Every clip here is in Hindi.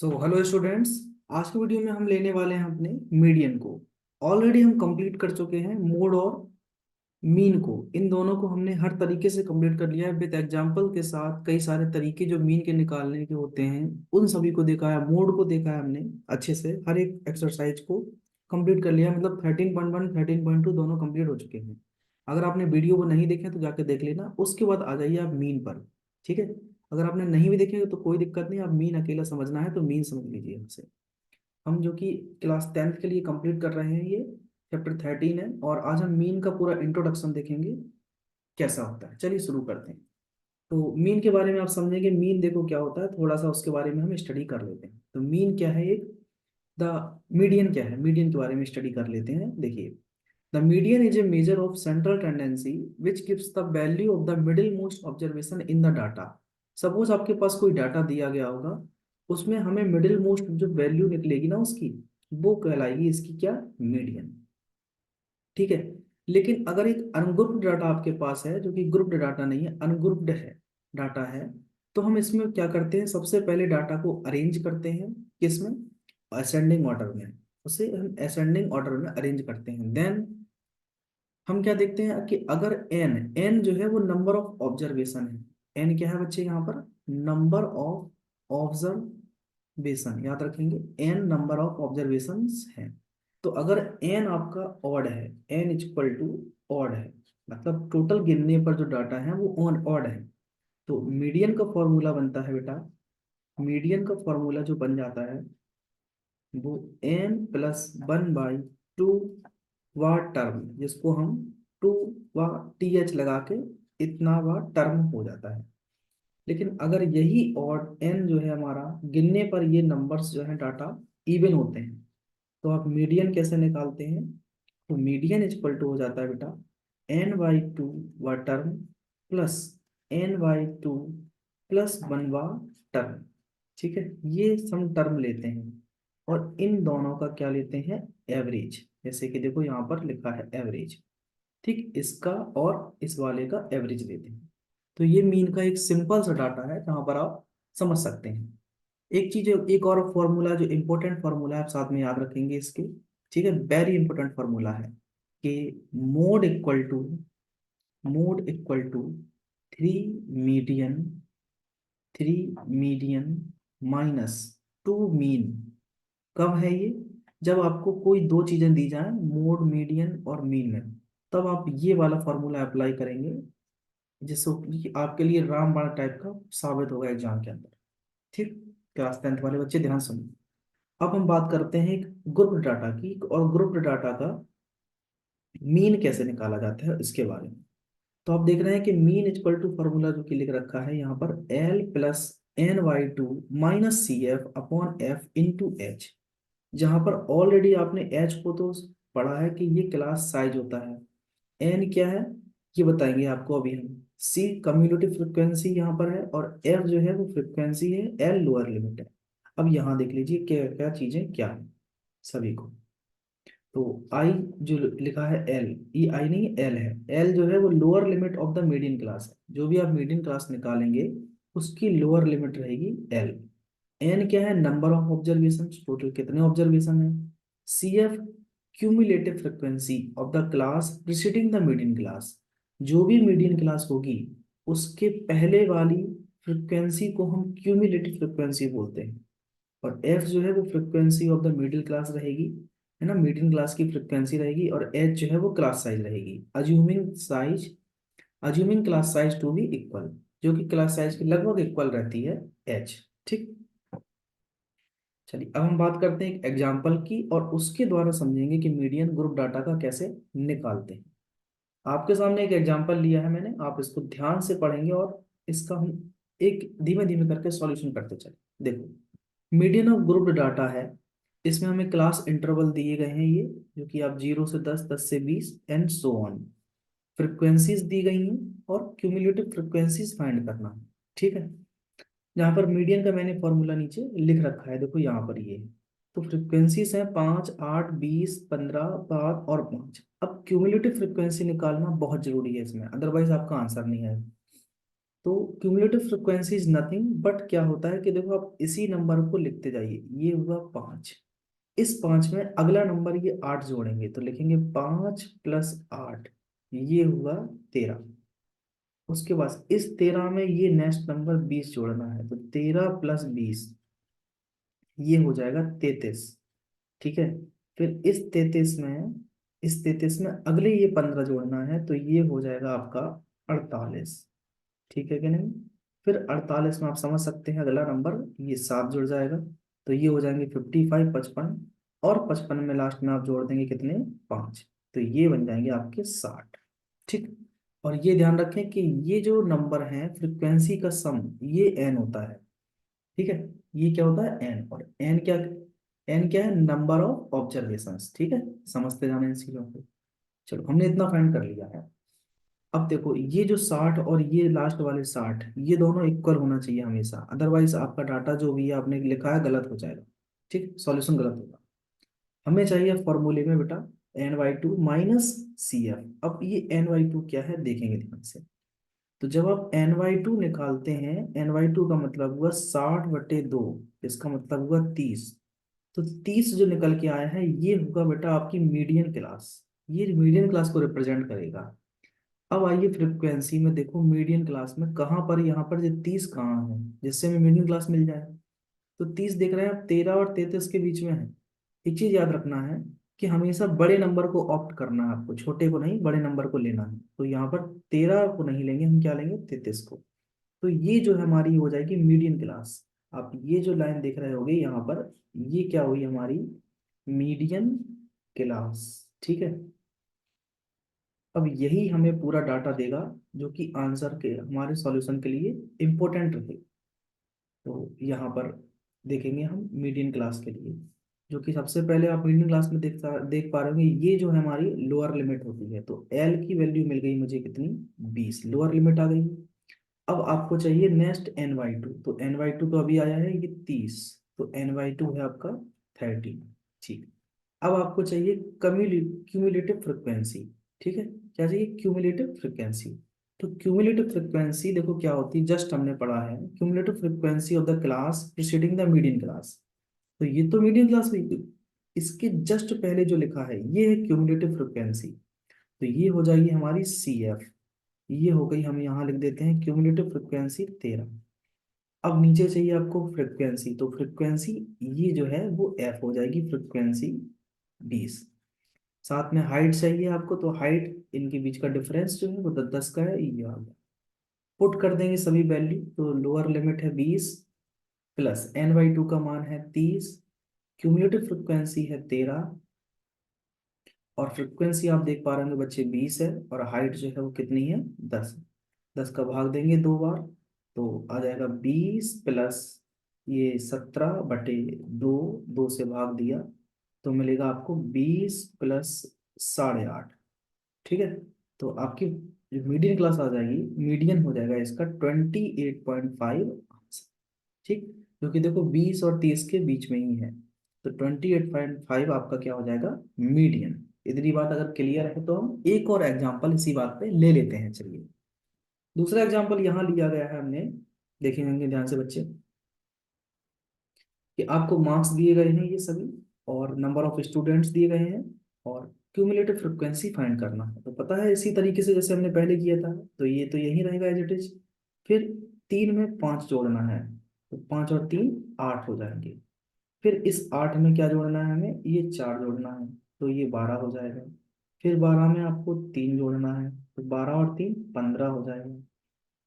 Hello students. आज के वीडियो में हम लेने वाले हैं अपने मीडियन को। ऑलरेडी हम कंप्लीट कर चुके हैं मोड और मीन को। इन दोनों को हमने हर तरीके से कंप्लीट कर लिया है विद एग्जांपल के साथ। कई सारे तरीके जो मीन के निकालने के होते हैं उन सभी को देखा है, मोड को देखा है हमने अच्छे से। हर एक एक्सरसाइज को कंप्लीट कर लिया, मतलब 13.1 13.2 दोनों कंप्लीट हो चुके हैं। अगर आपने वीडियो को नहीं देखे तो जाके देख लेना, उसके बाद आ जाइए आप मीन पर। ठीक है। अगर आपने नहीं भी देखे तो कोई दिक्कत नहीं, आप मीन अकेला समझना है तो मीन समझ लीजिए हमसे। हम जो कि क्लास 10th के लिए कंप्लीट कर रहे हैं, ये चैप्टर 13 है और आज हम मीन का पूरा इंट्रोडक्शन देखेंगे कैसा होता है। चलिए शुरू करते हैं। तो मीन के बारे में आप समझेंगे। मीन देखो क्या होता है, थोड़ा सा उसके बारे में हम स्टडी कर लेते हैं। तो मीन क्या है, एक द मीडियन क्या है, मीडियन के बारे में स्टडी कर लेते हैं। देखिए, the median is a measure of central tendency which gives the value of the middle most observation in the data. Suppose आपके पास कोई डाटा दिया गया होगा, उसमें हमें मिडिल मोस्ट जो वैल्यू निकलेगी ना उसकी, वो कहलाएगी इसकी क्या, मीडियन। ठीक है। लेकिन अगर एक अनग्रुप्ड डाटा आपके पास है, जो कि ग्रुप्ड डाटा नहीं है, अनग्रुप्ड है डाटा है, तो हम इसमें क्या करते हैं, सबसे पहले डाटा को अरेंज करते हैं। किसमें? असेंडिंग ऑर्डर में। उसे हम असेंडिंग ऑर्डर में अरेंज करते हैं। देन हम क्या देखते हैं कि अगर एन एन जो है वो नंबर ऑफ ऑब्जर्वेशन है। एन क्या है बच्चे यहाँ पर? नंबर ऑफ ऑब्जर्वेशन, याद रखेंगे, एन नंबर ऑफ ऑब्जर्वेशन है। तो अगर एन आपका ऑड है, एन इक्वल टू ऑड है, मतलब टोटल गिनने पर जो डाटा है वो ऑन ऑड है, तो मीडियन का फॉर्मूला बनता है बेटा। मीडियन का फॉर्मूला जो बन जाता है वो n+1/2 वा टर्म, जिसको हम 2 वा th लगा के इतना वा टर्म हो जाता है। लेकिन अगर यही और n जो है हमारा, गिनने पर ये नंबर्स जो है डाटा इवन होते हैं, तो आप मीडियन कैसे निकालते हैं? तो मीडियन इक्वल टू हो जाता है बेटा n/2 वा टर्म प्लस n/2 +1 वा टर्म। ठीक है, ये सम टर्म लेते हैं और इन दोनों का क्या लेते हैं, एवरेज। जैसे कि देखो यहाँ पर लिखा है एवरेज। ठीक, इसका और इस वाले का एवरेज लेते हैं। तो ये मीन का एक सिंपल सा डाटा है जहाँ पर आप समझ सकते हैं। एक चीज, एक और फॉर्मूला जो इंपॉर्टेंट फॉर्मूला है, आप साथ में याद रखेंगे इसके। ठीक है, वेरी इंपॉर्टेंट फॉर्मूला है कि mode equal to 3 median, 3 median -2 mean. कब है ये? जब आपको कोई दो चीजें दी जाएं, मोड, मीडियन और मीन में, तब आप ये वाला फॉर्मूला अप्लाई करेंगे, जिससे कि आपके लिए रामबाण टाइप का साबित होगा एग्जाम के अंदर। ठीक, क्लास 10th वाले बच्चे ध्यान सुनो। अब हम बात करते हैं एक ग्रुप डाटा की, और ग्रुप डाटा का मीन कैसे निकाला जाता है इसके बारे में। तो आप देख रहे हैं कि मीन इक्वल टू फॉर्मूला जो कि लिख रखा है यहाँ पर, L+n/2 -CF/F/H। जहां पर ऑलरेडी आपने एच को तो पढ़ा है कि ये क्लास साइज होता है। एन क्या है ये बताएंगे आपको अभी हम। सी कम्युलेटिव फ्रिक्वेंसी यहाँ पर है, और एफ जो है वो फ्रिक्वेंसी है, एल लोअर लिमिट है। अब यहाँ देख लीजिए क्या क्या चीजें क्या है सभी को। तो आई जो लिखा है एल, ई आई नहीं एल है, एल जो है वो lower limit of the median class है। जो भी आप मीडियन क्लास निकालेंगे उसकी लोअर लिमिट रहेगी एल। एन क्या है? नंबर ऑफ ऑब्जर्वेशन, टोटल कितने ऑब्जर्वेशन है। C F cumulative frequency of the class preceding the median class, जो भी मीडियन क्लास होगी उसके पहले वाली फ्रिक्वेंसी को हम क्यूमुलेटिव फ्रिक्वेंसी बोलते हैं। और एफ जो है वो frequency of the middle class रहेगी, है ना, मिडिल क्लास की फ्रिक्वेंसी रहेगी। और एच जो है वो क्लास साइज रहेगी, assuming class size to be equal, जो कि क्लास साइज की लगभग इक्वल रहती है एच। ठीक, चलिए अब हम बात करते हैं एक एग्जाम्पल की, और उसके द्वारा समझेंगे कि मीडियन ग्रुप डाटा का कैसे निकालते हैं। आपके सामने एक एग्जाम्पल लिया है मैंने, आप इसको ध्यान से पढ़ेंगे और इसका हम एक धीमे धीमे करके सॉल्यूशन करते चले। देखो, मीडियन ऑफ ग्रुप्ड डाटा है, इसमें हमें क्लास इंटरवल दिए गए हैं ये, जो कि आप 0 से 10, 10 से 20 एंड सो ऑन। फ्रिक्वेंसीज दी गई हैं और क्यूमुलेटिव फ्रिक्वेंसीज फाइंड करना है। ठीक है, यहाँ पर मीडियन का मैंने फॉर्मूला नीचे लिख रखा है, देखो यहाँ पर ये। तो फ्रिक्वेंसीज हैं 5, 8, 20, 15, 5 और 5। अब क्यूमुलेटिव फ्रिक्वेंसी निकालना बहुत जरूरी है इसमें, अदरवाइज आपका आंसर नहीं है। तो cumulative frequency is nothing but क्या होता है कि देखो आप इसी नंबर को लिखते जाइए, ये हुआ 5, इस 5 में अगला नंबर ये 8 जोड़ेंगे तो लिखेंगे 5 प्लस 8, ये हुआ 13। उसके बाद इस 13 में ये नेक्स्ट नंबर 20 जोड़ना है, तो 13 प्लस 20 ये हो जाएगा 33। ठीक है, फिर इस 33 में अगले ये 15 जोड़ना है, तो ये हो जाएगा आपका 48। ठीक है कि नहीं? फिर 48 में आप समझ सकते हैं अगला नंबर ये 7 जुड़ जाएगा, तो ये हो जाएंगे 55, 55, और 55 में लास्ट में आप जोड़ देंगे कितने, 5, तो ये बन जाएंगे आपके 60। ठीक, और ये ध्यान रखें कि ये जो नंबर है फ्रिक्वेंसी का सम ये एन होता है। ठीक है, ये क्या होता है, एन, और एन क्या है, नंबर ऑफ ऑब्जर्वेशंस। ठीक है, समझते जाना इन चीजों को। चलो हमने इतना फाइंड कर लिया है। अब देखो ये जो 60 और ये लास्ट वाले 60, ये दोनों इक्वल होना चाहिए हमेशा, अदरवाइज आपका डाटा जो भी है आपने लिखा है गलत हो जाएगा। ठीक, सॉल्यूशन गलत होगा। हमें चाहिए फॉर्मूले में बेटा NY2 माइनस CF। अब ये NY2 क्या है देखेंगे ध्यान से। तो जब आप NY2 निकालते हैं, NY2 का मतलब हुआ 60/2, इसका मतलब हुआ 30। तो 30 जो निकल के आया है ये होगा बेटा आपकी मीडियन क्लास, ये मीडियन क्लास को रिप्रेजेंट करेगा। अब आइए फ्रिक्वेंसी में देखो, मीडियन क्लास में कहाँ पर, यहाँ पर जो 30 कहाँ है जिससे हमें मीडियन क्लास मिल जाए। तो 30 देख रहे हैं आप, 13 और 33 के बीच में है। एक चीज याद रखना है कि हमेशा बड़े नंबर को ऑप्ट करना है आपको, छोटे को नहीं, बड़े नंबर को लेना है। तो यहाँ पर 13 को नहीं लेंगे हम, क्या लेंगे, 33 को। तो ये जो है हमारी हो जाएगी मीडियन क्लास। आप ये जो लाइन देख रहे होगे यहाँ पर, ये क्या हुई हमारी मीडियन क्लास। ठीक है, अब यही हमें पूरा डाटा देगा जो कि आंसर के हमारे सॉल्यूशन के लिए इम्पोर्टेंट रहे। तो यहाँ पर देखेंगे हम मीडियन क्लास के लिए, जो कि सबसे पहले आप मीडियन क्लास में देख पा रहे होंगे, ये जो है हमारी लोअर लिमिट होती है। तो एल की वैल्यू मिल गई मुझे कितनी, 20, लोअर लिमिट आ गई। अब आपको चाहिए नेक्स्ट NY2, तो NY2 तो अभी आया है ये 30, तो NY2 है आपका 30। ठीक, अब आपको चाहिए क्यूमुलेटिव फ्रिक्वेंसी। ठीक है, क्या चाहिए, क्यूमुलेटिव फ्रिक्वेंसी। तो क्यूमुलेटिव फ्रिक्वेंसी देखो क्या होती है, जस्ट हमने पढ़ा है cumulative frequency of the class preceding the median class. तो ये तो मीडियन क्लास हुई, तो इसके जस्ट पहले जो लिखा है ये है क्यूमुलेटिव फ्रिक्वेंसी। तो ये हो जाएगी हमारी CF, ये हो गई, हम यहाँ लिख देते हैं क्यूमुलेटिव फ्रिक्वेंसी 13। अब नीचे चाहिए आपको फ्रिक्वेंसी, तो फ्रिक्वेंसी ये जो है वो F हो जाएगी, फ्रिक्वेंसी 20। साथ में हाइट चाहिए आपको, तो हाइट इनके बीच का डिफरेंस जो है वो 10 का है, ये आ गया। पुट कर देंगे सभी वैल्यू, तो लोअर लिमिट है 20, प्लस NY2 का मान है 30, क्यूमुलेटिव फ्रिक्वेंसी है 13, और फ्रिक्वेंसी आप देख पा रहे होंगे बच्चे 20 है, और हाइट जो है वो कितनी है, 10। 10 का भाग देंगे 2 बार, तो आ जाएगा 20 प्लस ये 17/2, 2 से भाग दिया तो मिलेगा आपको 20 प्लस 8.5। ठीक है, तो आपकी जो मीडियन क्लास आ जाएगी, मीडियन हो जाएगा इसका 28.5। ठीक, क्योंकि देखो 20 और 30 के बीच में ही है, तो 28.5 आपका क्या हो जाएगा, मीडियन। इतनी बात अगर क्लियर है तो हम एक और एग्जांपल इसी बात पे ले लेते हैं। चलिए, दूसरा एग्जांपल यहाँ लिया गया है हमने, देखेंगे ध्यान से बच्चे, कि आपको मार्क्स दिए गए हैं ये सभी, और नंबर ऑफ स्टूडेंट्स दिए गए हैं, और क्यूमुलेटिव फ्रिक्वेंसी फाइंड करना है। तो पता है इसी तरीके से जैसे हमने पहले किया था, तो ये तो यही रहेगा एज इट इज। फिर 3 में 5 जोड़ना है, तो 5 और 3 8 हो जाएंगे। फिर इस 8 में क्या जोड़ना है हमें, ये 4 जोड़ना है, तो ये 12 हो जाएगा। फिर 12 में आपको 3 जोड़ना है, तो 12 और 3 15 हो जाएगा।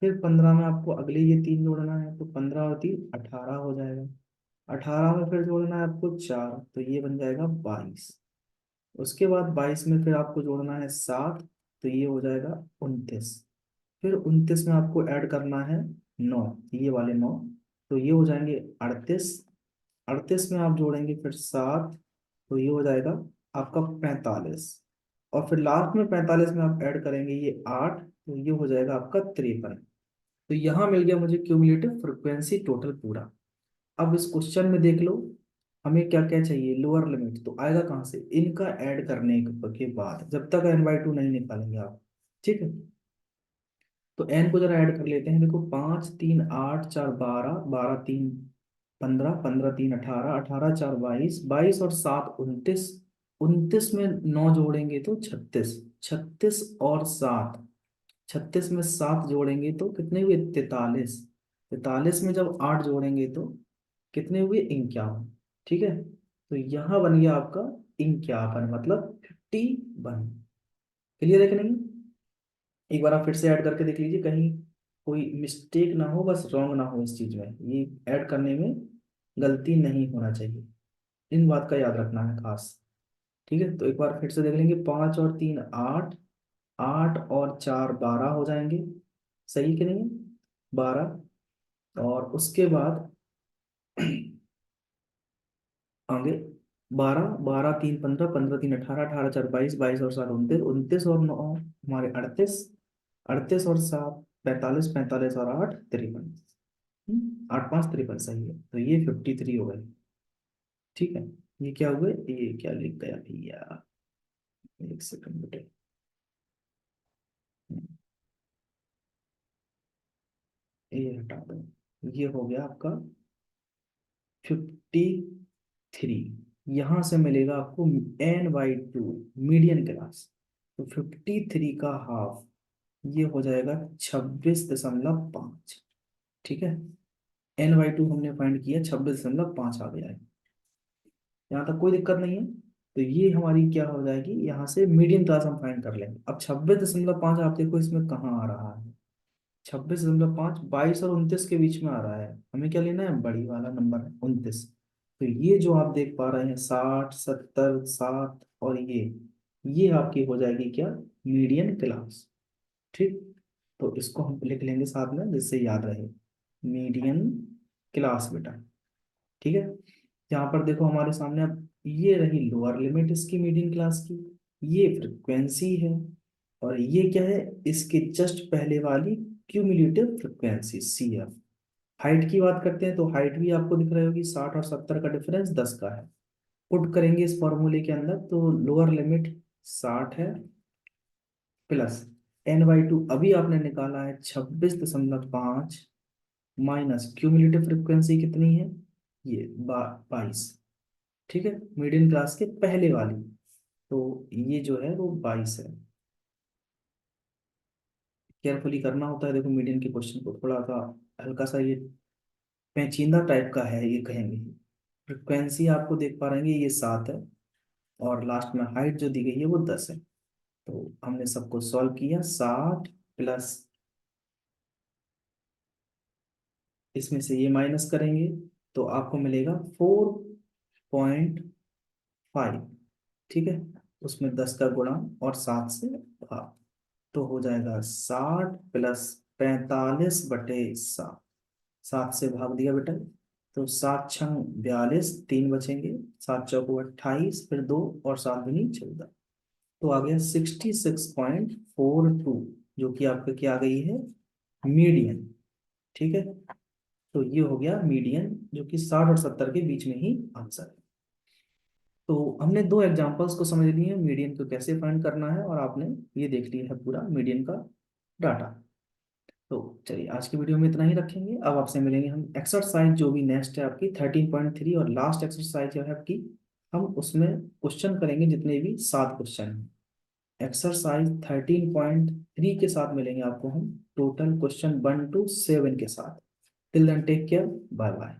फिर 15 में आपको अगले ये 3 जोड़ना है, तो 15 और 3 18 हो जाएगा। 18 में फिर जोड़ना है आपको 4, तो ये बन जाएगा 22। उसके बाद 22 में फिर आपको जोड़ना है 7, तो ये हो जाएगा 29। फिर 29 में आपको ऐड करना है 9, ये वाले 9, तो ये हो जाएंगे 38। 38 में आप जोड़ेंगे फिर 7, तो ये हो जाएगा आपका 45। और फिर लास्ट में 45 में आप ऐड करेंगे ये 8, तो ये हो जाएगा आपका 53। तो यहाँ मिल गया मुझे क्यूमुलेटिव फ्रिक्वेंसी टोटल पूरा। अब इस क्वेश्चन में देख लो, हमें क्या क्या चाहिए, लोअर लिमिट तो आएगा कहाँ से, इनका ऐड करने के बाद, जब तक NY2 नहीं निकालेंगे आप। ठीक है, तो एन को जरा ऐड कर लेते हैं। देखो 5 3 8 4 12, 12 3 15, 15 3 18, 18 4 22, 22 और 7 29, 29 में 9 जोड़ेंगे तो 36, 36 और 7, 36 में 7 जोड़ेंगे तो कितने हुए? 43, 43 में जब 8 जोड़ेंगे तो कितने हुए? 51। ठीक है, तो यहाँ बन गया आपका 51, मतलब 51। क्लियर है कि नहीं? एक बार आप फिर से ऐड करके देख लीजिए, कहीं कोई मिस्टेक ना हो, बस रॉन्ग ना हो इस चीज में, ये ऐड करने में गलती नहीं होना चाहिए। इन बात का याद रखना है खास। ठीक है, तो एक बार फिर से देख लेंगे। 5 और 3 8, 8 और 4 12 हो जाएंगे। सही कि नहीं? 12। और उसके बाद आगे 12, 12 3 15, 15 3 18, 18 4 22, 22 और 7 29, 29 और 9 हमारे 38, 38 और 7 45, 45 और 8 53। 8 5 53 सही है, तो ये 53 हो गए। ठीक है, ये क्या हुए? ये क्या लिख गया भैया? एक सेकंड बेटे। ये हटा दो। ये हो गया आपका 53। यहां से मिलेगा आपको n/2 मीडियन क्लास। तो 53 का हाफ ये हो जाएगा 26.5। ठीक है, n/2 हमने फाइंड किया, 26.5 आ गया है। यहाँ तक कोई दिक्कत नहीं है। तो ये हमारी क्या हो जाएगी? यहाँ से मीडियन क्लास हम फाइंड कर लेंगे। अब 26.5 आप देखो इसमें कहाँ आ रहा है। 26.5 22 और 29 के बीच में आ रहा है। हमें क्या लेना है? बड़ी वाला नंबर है 29। तो ये जो आप देख पा रहे हैं 60 70 7 और ये आपकी हो जाएगी क्या? Median class. ठीक, तो इसको हम लिख लेंगे साथ में जिससे याद रहे, मीडियन क्लास बेटा। ठीक है, यहाँ पर देखो हमारे सामने अब ये रही लोअर लिमिट इसकी मीडियन क्लास की, ये फ्रिक्वेंसी है, और ये क्या है? इसके जस्ट पहले वाली क्यूमुलेटिव फ्रिक्वेंसी CF। हाइट की बात करते हैं तो हाइट भी आपको दिख रही होगी, 60 और 70 का डिफरेंस 10 का है। पुट करेंगे इस फॉर्मूले के अंदर तो लोअर लिमिट 60 है, प्लस n/2 अभी आपने निकाला है 26.5, माइनस क्यूमुलेटिव फ्रिक्वेंसी कितनी है? ये 22। ठीक है, मीडियम क्लास के पहले वाली, तो ये जो है वो 22 है। केयरफुली करना होता है, देखो मीडियम के क्वेश्चन को थोड़ा सा हल्का सा ये पेचीदा टाइप का है ये कहेंगे। फ्रिक्वेंसी आपको देख पा रहे हैं ये 7 है, और लास्ट में हाइट जो दी गई है वो 10 है। तो हमने सबको सॉल्व किया, 60 प्लस इसमें से ये माइनस करेंगे तो आपको मिलेगा 4.5। ठीक है, उसमें 10 का गुणा और 7 से भाग, तो हो जाएगा 60 प्लस 45/7। 7 से भाग दिया बेटा, तो 7 6 42, 3 बचेंगे, 7 चौको 28, फिर 2 और 7 दूनी 14, तो आ गया 66.42, जो कि आपका क्या आ गई है? मीडियन। ठीक है, तो ये हो गया मीडियन, जो कि 60 और 70 के बीच में ही आंसर है। तो हमने दो एग्जांपल्स को समझ लिए, मीडियन को कैसे फाइंड करना है, और आपने ये देख लिया है पूरा मीडियन का डाटा। तो चलिए आज की वीडियो में इतना ही रखेंगे। अब आपसे मिलेंगे हम एक्सरसाइज जो भी नेक्स्ट है आपकी 13.3, और लास्ट एक्सरसाइज जो है आपकी, हम उसमें क्वेश्चन करेंगे जितने भी 7 क्वेश्चन हैं। एक्सरसाइज 13.3 के साथ मिलेंगे आपको हम, टोटल क्वेश्चन 1 to 7 के साथ। Till then take care, bye bye.